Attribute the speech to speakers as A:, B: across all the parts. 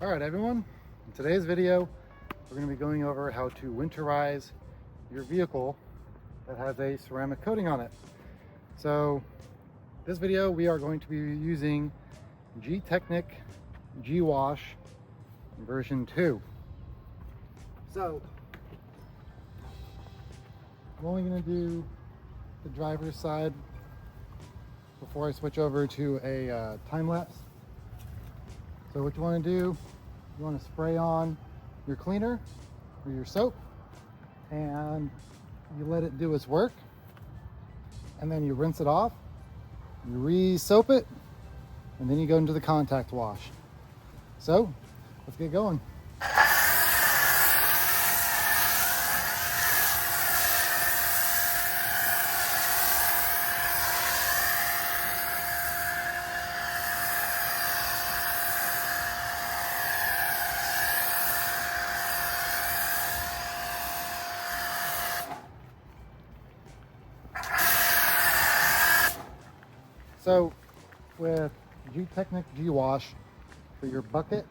A: All right, everyone. In today's video, we're going to be going over how to winterize your vehicle that has a ceramic coating on it. So this video, we are going to be using G-Technic GWASH version 2. So I'm only going to do the driver's side before I switch over to a time lapse. So what you want to do, you want to spray on your cleaner or your soap, and you let it do its work, and then you rinse it off, you re-soap it, and then you go into the contact wash. So let's get going. So with G-Technic GWASH, for your bucket,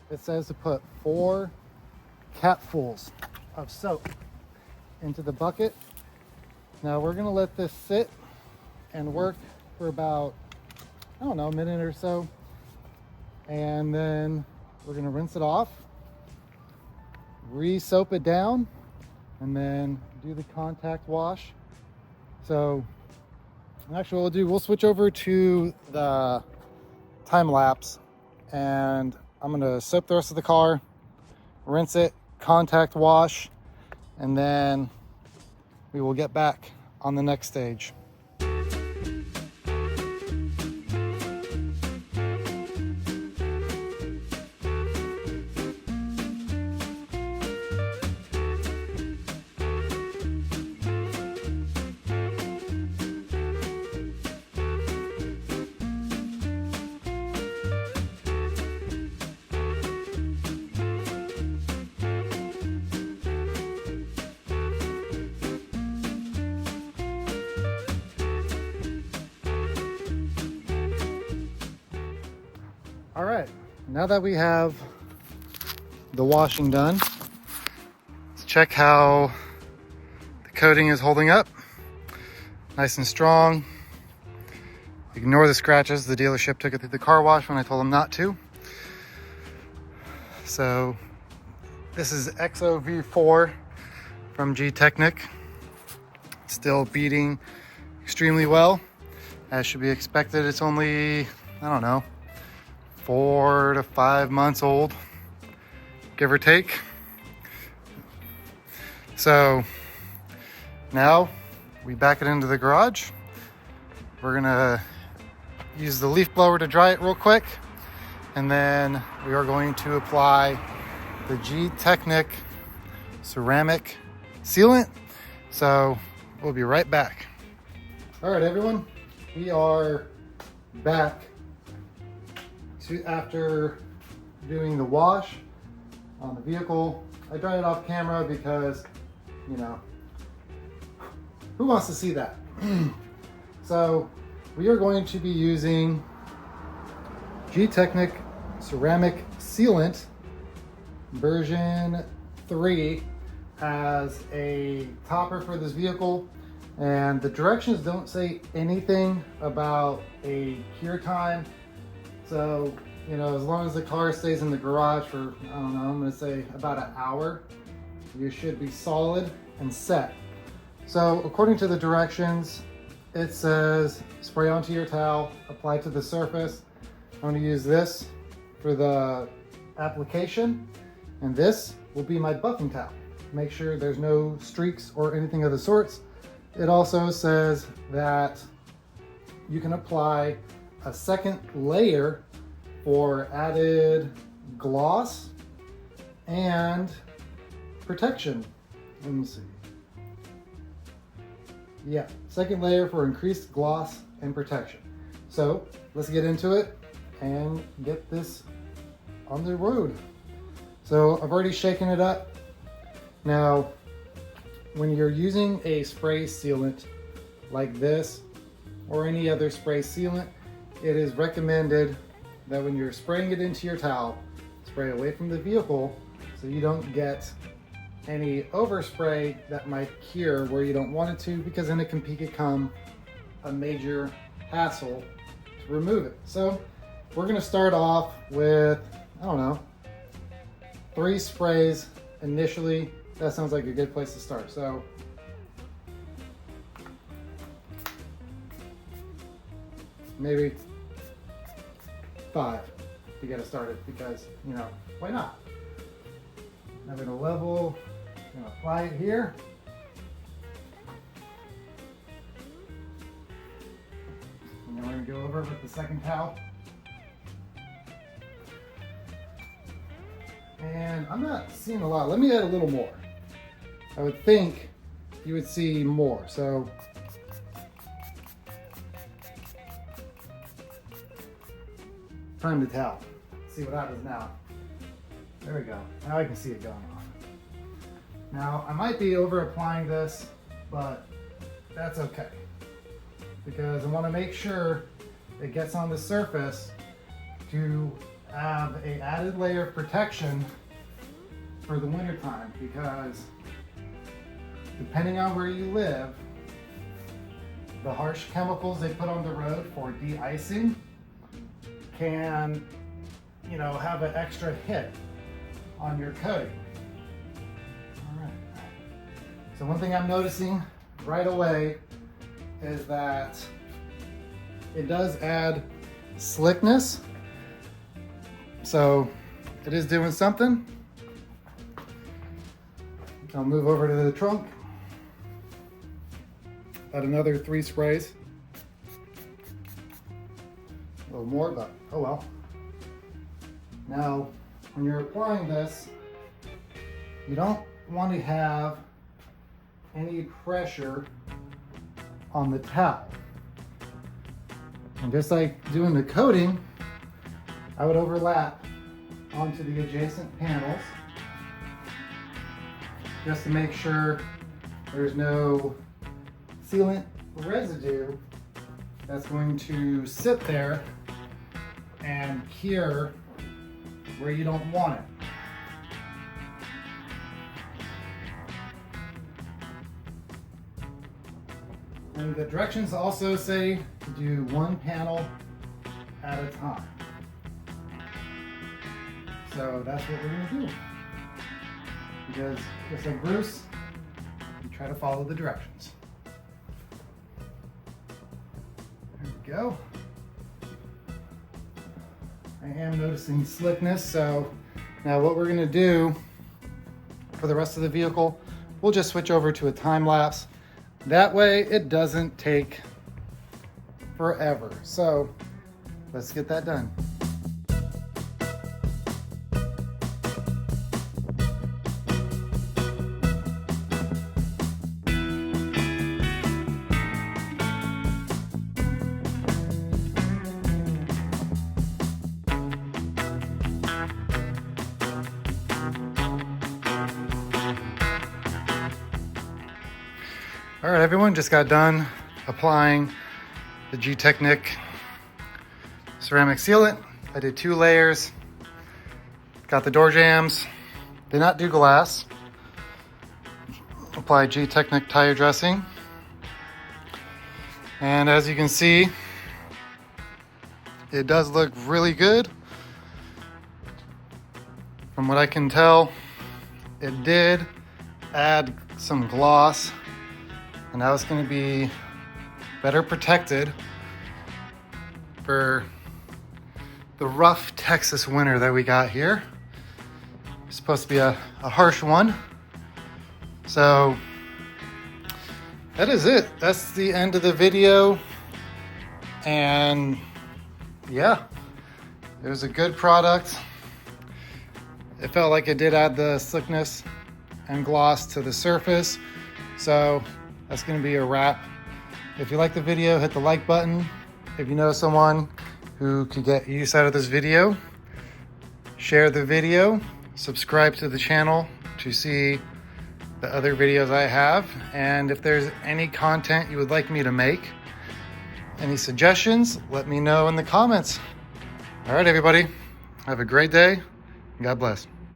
A: it says to put 4 capfuls of soap into the bucket. Now we're gonna let this sit and work for about, I don't know, a minute or so. And then we're gonna rinse it off, re-soap it down, and then do the contact wash. So actually what we'll switch over to the time lapse, and I'm gonna soap the rest of the car, rinse it, contact wash, and then we will get back on the next stage. All right, now that we have the washing done, let's check how the coating is holding up. Nice and strong. Ignore the scratches. The dealership took it through the car wash when I told them not to. So this is XOV4 from G-Technic. Still beating extremely well, as should be expected. It's only, I don't know, 4 to 5 months old, give or take. So now we back it into the garage. We're gonna use the leaf blower to dry it real quick, and then we are going to apply the G-Technic ceramic sealant. So we'll be right back. All right, everyone, we are back after doing the wash on the vehicle. I dried it off camera because, you know, who wants to see that? So we are going to be using G-Technic ceramic sealant version 3 as a topper for this vehicle. And the directions don't say anything about a cure time. So, you know, as long as the car stays in the garage for, I don't know, I'm gonna say about an hour, you should be solid and set. So according to the directions, it says spray onto your towel, apply to the surface. I'm gonna use this for the application, and this will be my buffing towel. Make sure there's no streaks or anything of the sorts. It also says that you can apply a second layer for added gloss and protection. Let me see. Yeah, second layer for increased gloss and protection. So let's get into it and get this on the road. So I've already shaken it up. Now, when you're using a spray sealant like this or any other spray sealant, it is recommended that when you're spraying it into your towel, spray away from the vehicle so you don't get any overspray that might cure where you don't want it to, because then it can become a major hassle to remove it. So we're gonna start off with, I don't know, 3 sprays initially. That sounds like a good place to start. So maybe 5 to get us started, because, you know, why not? I'm gonna level, I'm gonna apply it here. And then we're gonna go over with the second towel. And I'm not seeing a lot. Let me add a little more. I would think you would see more. So time to tell. Let's see what happens now. There we go. Now I can see it going on. Now I might be over applying this, but that's okay, because I want to make sure it gets on the surface to have an added layer of protection for the winter time, because depending on where you live, the harsh chemicals they put on the road for de-icing can, you know, have an extra hit on your coating. All right. So one thing I'm noticing right away is that it does add slickness. So it is doing something. I'll move over to the trunk. Add another 3 sprays. A little more, but oh well. Now, when you're applying this, you don't want to have any pressure on the towel. And just like doing the coating, I would overlap onto the adjacent panels just to make sure there's no sealant residue that's going to sit there and cure where you don't want it. And the directions also say to do 1 panel at a time. So that's what we're gonna do. Because just like Bruce, you try to follow the directions. There we go. I am noticing slickness, so now what we're gonna do for the rest of the vehicle, we'll just switch over to a time lapse. That way it doesn't take forever. So let's get that done. All right, everyone, just got done applying the G-Technic ceramic sealant. I did 2 layers, got the door jambs, did not do glass. Applied G-Technic tire dressing. And as you can see, it does look really good. From what I can tell, it did add some gloss, and now it's going to be better protected for the rough Texas winter that we got here. It's supposed to be a harsh one. So that is it. That's the end of the video. And yeah, it was a good product. It felt like it did add the slickness and gloss to the surface. So that's going to be a wrap. If you like the video, hit the like button. If you know someone who could get use out of this video, share the video, subscribe to the channel to see the other videos I have. And if there's any content you would like me to make, any suggestions, let me know in the comments. All right, everybody, have a great day, God bless.